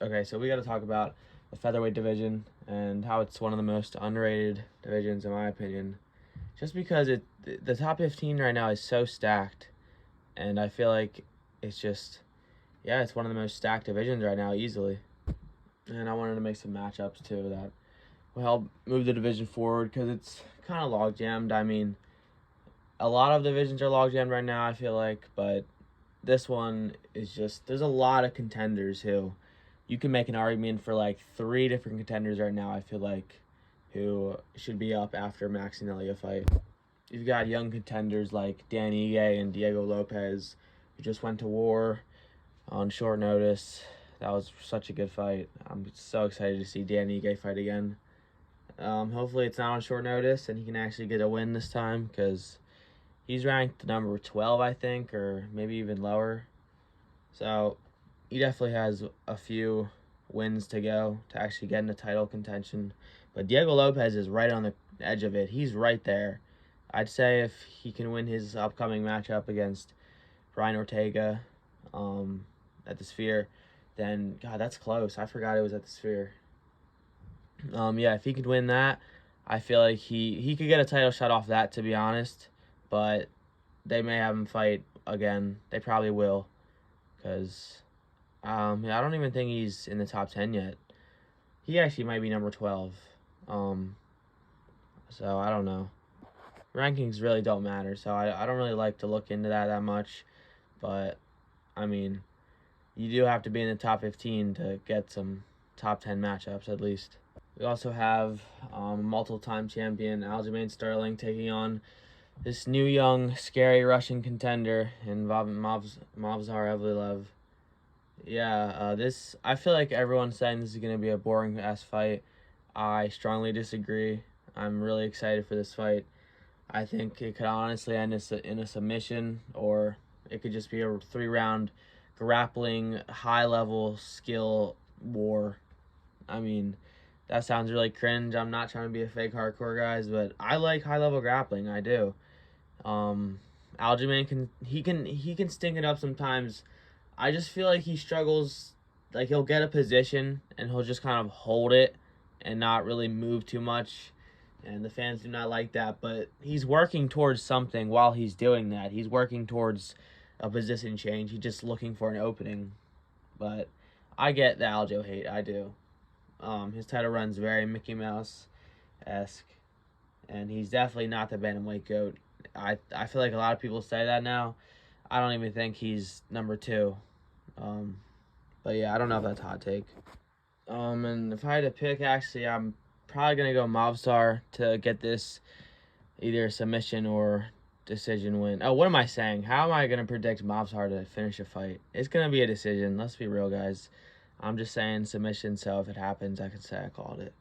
Okay, so we got to talk about the featherweight division and how it's one of the most underrated divisions in my opinion. Just because the top 15 right now is so stacked, and I feel like it's just it's one of the most stacked divisions right now easily. And I wanted to make some matchups too that will help move the division forward because it's kind of log jammed. I mean, a lot of divisions are log jammed right now, I feel like, but this one is just there's a lot of contenders who you can make an argument for like 3 different contenders right now, I feel like, who should be up after Max and Ilya fight. You've got young contenders like Dan Ige and Diego Lopez, who just went to war on short notice. That was such a good fight. I'm so excited to see Dan Ige fight again. Hopefully it's not on short notice and he can actually get a win this time because he's ranked number 12, I think, or maybe even lower. So he definitely has a few wins to go to actually get into title contention. But Diego Lopez is right on the edge of it. He's right there. I'd say if he can win his upcoming matchup against Brian Ortega at the Sphere, then, God, that's close. I forgot it was at the Sphere. If he could win that, I feel like he could get a title shot off that, to be honest. But they may have him fight again. They probably will. Because I don't even think he's in the top 10 yet. He actually might be number 12. So I don't know. Rankings really don't matter, so I don't really like to look into that much. But, I mean, you do have to be in the top 15 to get some top 10 matchups at least. We also have multiple-time champion Aljamain Sterling taking on this new young scary Russian contender in Movsar Evlilev. This I feel like everyone's saying this is going to be a boring ass fight. I strongly disagree. I'm really excited for this fight. I think it could honestly end in a submission, or it could just be a 3-round grappling, high-level skill war. I mean, that sounds really cringe. I'm not trying to be a fake hardcore, guys, but I like high-level grappling. I do. Aljamain can stink it up sometimes. I just feel like he struggles. Like, he'll get a position and he'll just kind of hold it and not really move too much. And the fans do not like that, but he's working towards something while he's doing that. He's working towards a position change. He's just looking for an opening. But I get the Aljo hate. I do. His title run's very Mickey Mouse-esque. And he's definitely not the bantamweight GOAT. I feel like a lot of people say that now. I don't even think he's number 2. But yeah, I don't know if that's a hot take. And if I had to pick, actually, I'm probably going to go Movsar to get this either a submission or decision win. Oh, what am I saying? How am I going to predict Movsar to finish a fight? It's going to be a decision. Let's be real, guys. I'm just saying submission, so if it happens, I can say I called it.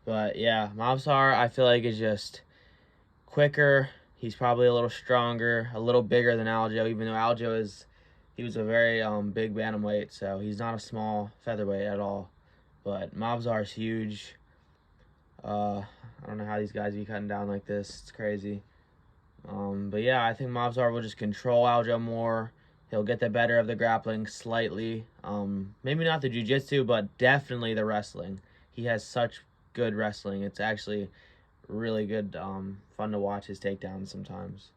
But yeah, Movsar, I feel like, is just quicker. He's probably a little stronger, a little bigger than Aljo, even though Aljo he was a very big bantamweight, so he's not a small featherweight at all. But Movsar is huge. I don't know how these guys be cutting down like this. It's crazy. But yeah, I think Movsar will just control Aljo more. He'll get the better of the grappling slightly. Maybe not the jiu-jitsu, but definitely the wrestling. He has such good wrestling. It's actually really good, fun to watch his takedowns sometimes.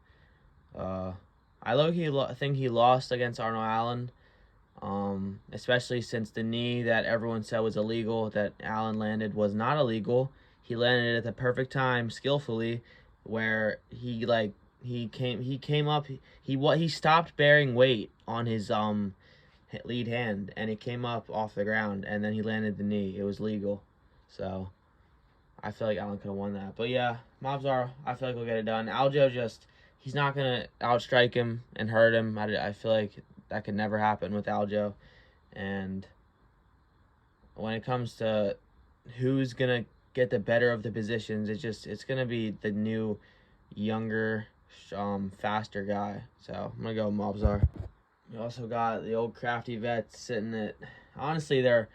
I low-key think he lost against Arnold Allen, especially since the knee that everyone said was illegal, that Allen landed, was not illegal. He landed it at the perfect time, skillfully, where he came up. He stopped bearing weight on his lead hand, and it came up off the ground, and then he landed the knee. It was legal, so I feel like Allen could have won that. But yeah, Movsar, I feel like we'll get it done. Aljo he's not gonna outstrike him and hurt him. I feel like that could never happen with Aljo, and when it comes to who's gonna get the better of the positions, it's gonna be the new, younger, faster guy. So I'm gonna go Movsar. We also got the old crafty vets sitting at. Honestly, they're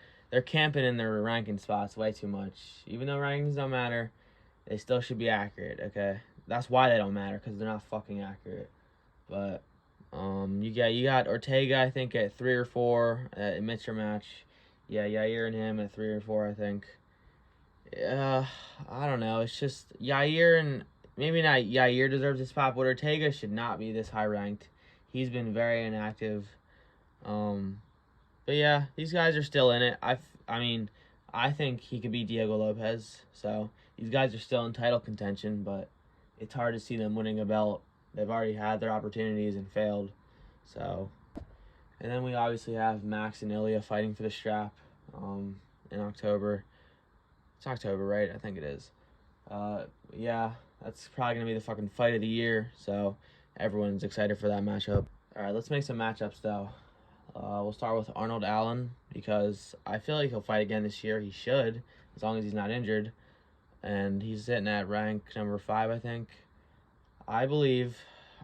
camping in their ranking spots way too much. Even though rankings don't matter, they still should be accurate. Okay, that's why they don't matter, because they're not fucking accurate. But you got Ortega, I think, at 3 or 4 at a mixer match. Yeah, Yair and him at 3 or 4, I think. I don't know. It's just Yair, and maybe not Yair deserves a spot, but Ortega should not be this high ranked. He's been very inactive. But yeah, these guys are still in it. I mean, I think he could beat Diego Lopez. So these guys are still in title contention, but it's hard to see them winning a belt. They've already had their opportunities and failed. So, and then we obviously have Max and Ilya fighting for the strap in October. It's October, right? I think it is. Yeah, that's probably going to be the fucking fight of the year. So everyone's excited for that matchup. All right, let's make some matchups, though. We'll start with Arnold Allen because I feel like he'll fight again this year. He should, as long as he's not injured. And he's sitting at rank number 5, I think. I believe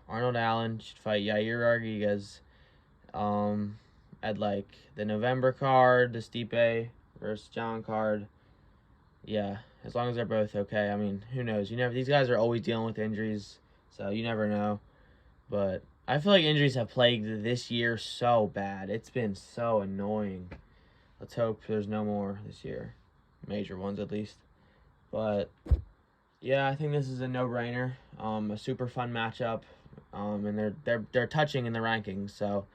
Arnold Allen should fight Yair Rodriguez at like the November card, the Stipe versus John card. Yeah, as long as they're both okay. I mean, who knows? These guys are always dealing with injuries, so you never know. But I feel like injuries have plagued this year so bad. It's been so annoying. Let's hope there's no more this year. Major ones, at least. But yeah, I think this is a no-brainer. A super fun matchup. And they're touching in the rankings, so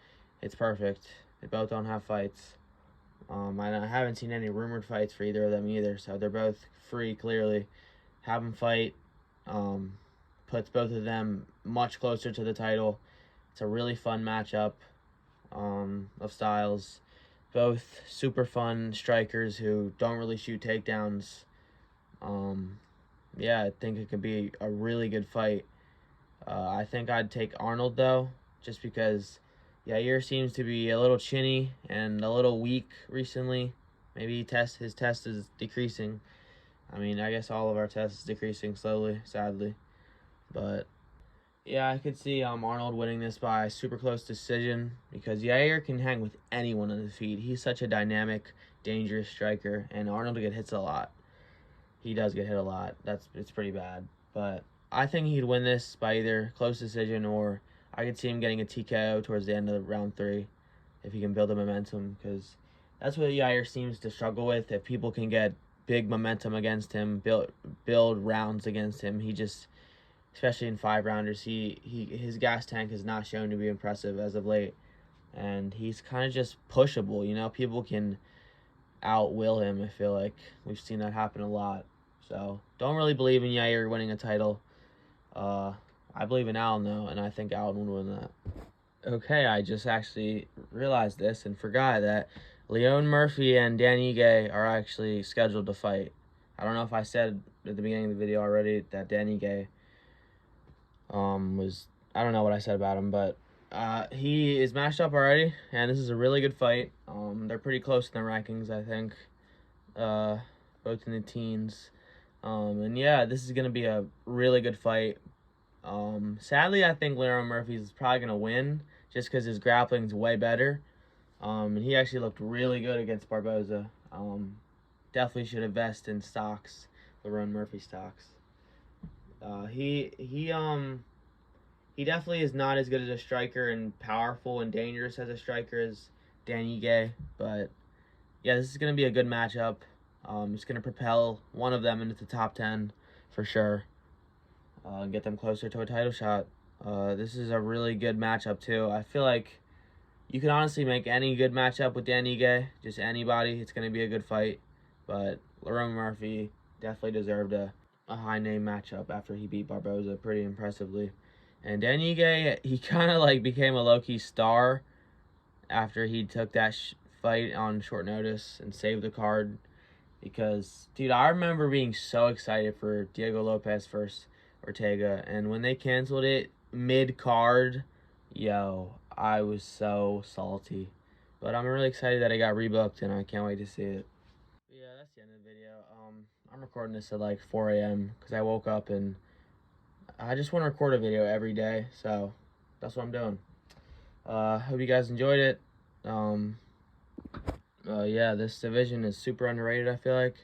it's perfect. They both don't have fights. I haven't seen any rumored fights for either of them either, so they're both free, clearly. Have them fight. Puts both of them much closer to the title. It's a really fun matchup of styles. Both super fun strikers who don't really shoot takedowns. Yeah, I think it could be a really good fight. I think I'd take Arnold, though, just because Yair seems to be a little chinny and a little weak recently. Maybe his test is decreasing. I mean, I guess all of our tests is decreasing slowly, sadly. But yeah, I could see Arnold winning this by a super close decision because Yair can hang with anyone on his feet. He's such a dynamic, dangerous striker, and Arnold get hits a lot. He does get hit a lot. It's pretty bad. But I think he'd win this by either close decision or I could see him getting a TKO towards the end of round 3 if he can build the momentum, because that's what Yair seems to struggle with. If people can get big momentum against him, build rounds against him, he just, especially in 5-rounders, his gas tank has not shown to be impressive as of late, and he's kind of just pushable. People can outwill him. I feel like we've seen that happen a lot. So don't really believe in Yair winning a title. I believe in Allen, though, and I think Allen would win that. Okay, I just actually realized this and forgot that Leon Murphy and Dan Ige are actually scheduled to fight. I don't know if I said at the beginning of the video already that Dan Ige was, I don't know what I said about him, but he is matched up already, and this is a really good fight. They're pretty close in the rankings, I think, both in the teens. And yeah, this is going to be a really good fight. Sadly, I think Leon Murphy's probably going to win just because his grappling's way better. And he actually looked really good against Barboza. Definitely should invest in stocks, Leon Murphy stocks. He definitely is not as good as a striker and powerful and dangerous as a striker as Dan Ige, but yeah, this is going to be a good matchup. It's going to propel one of them into the top 10 for sure. Get them closer to a title shot. This is a really good matchup too. I feel like you can honestly make any good matchup with Dan Ige, just anybody. It's going to be a good fight, but Leon Murphy definitely deserved a high name matchup after he beat Barboza pretty impressively. And Dan Ige, he kind of like became a low-key star after he took that fight on short notice and saved the card. Because, dude, I remember being so excited for Diego Lopez versus Ortega, and when they canceled it mid-card, yo, I was so salty. But I'm really excited that it got rebooked, and I can't wait to see it. But yeah, that's the end of the video. I'm recording this at like 4 a.m. because I woke up and I just want to record a video every day, so that's what I'm doing. Hope you guys enjoyed it. Yeah, this division is super underrated, I feel like.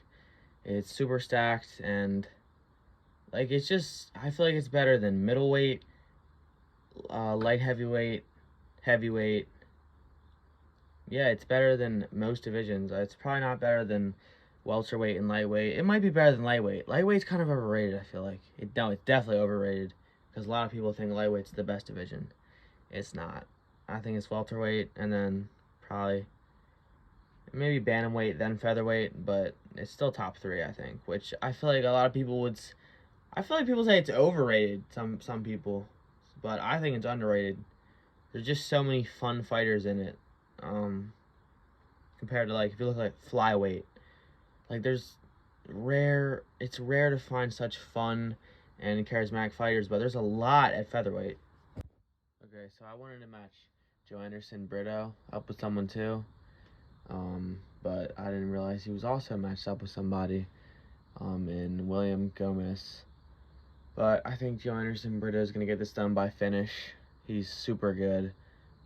It's super stacked, and like it's just, I feel like it's better than middleweight, light heavyweight, heavyweight, Yeah, it's better than most divisions. It's probably not better than welterweight and lightweight. It might be better than lightweight. Lightweight's kind of overrated, I feel like. No, it's definitely overrated because a lot of people think lightweight's the best division. It's not. I think it's welterweight and then probably maybe bantamweight, then featherweight, but it's still top 3, I think, which I feel like a lot of people would. I feel like people say it's overrated, some people, but I think it's underrated. There's just so many fun fighters in it. Compared to, like, if you look like flyweight, like it's rare to find such fun and charismatic fighters, but there's a lot at featherweight. Okay, so I wanted to match Joe Anderson Brito up with someone too, but I didn't realize he was also matched up with somebody, in William Gomez. But I think Joe Anderson Brito is gonna get this done by finish. He's super good.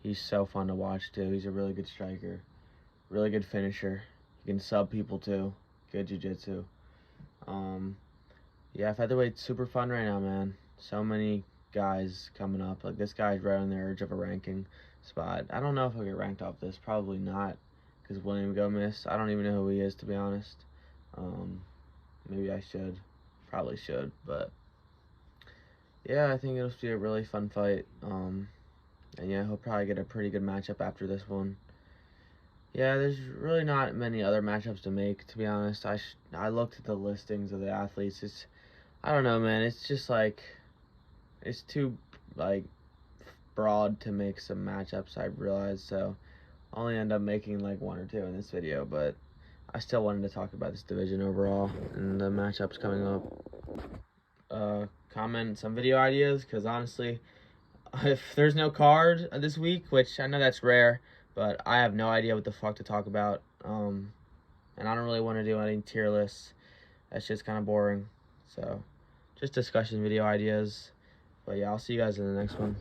He's so fun to watch too. He's a really good striker, really good finisher. He can sub people too. Good jiu-jitsu. Yeah, featherweight's super fun right now, man. So many guys coming up. Like, this guy's right on the edge of a ranking spot. I don't know if he'll get ranked off this. Probably not, because William Gomez, I don't even know who he is, to be honest. Maybe I should. Probably should, but yeah, I think it'll be a really fun fight. And yeah, he'll probably get a pretty good matchup after this one. Yeah, there's really not many other matchups to make, to be honest. I looked at the listings of the athletes. I don't know, man. It's just like, it's too, like, broad to make some matchups, I realized. So I'll only end up making like 1 or 2 in this video, but I still wanted to talk about this division overall and the matchups coming up. Comment some video ideas, because honestly, if there's no card this week, which I know that's rare, but I have no idea what the fuck to talk about. And I don't really want to do any tier lists. That's just kind of boring. So, just discussion video ideas. But yeah, I'll see you guys in the next one.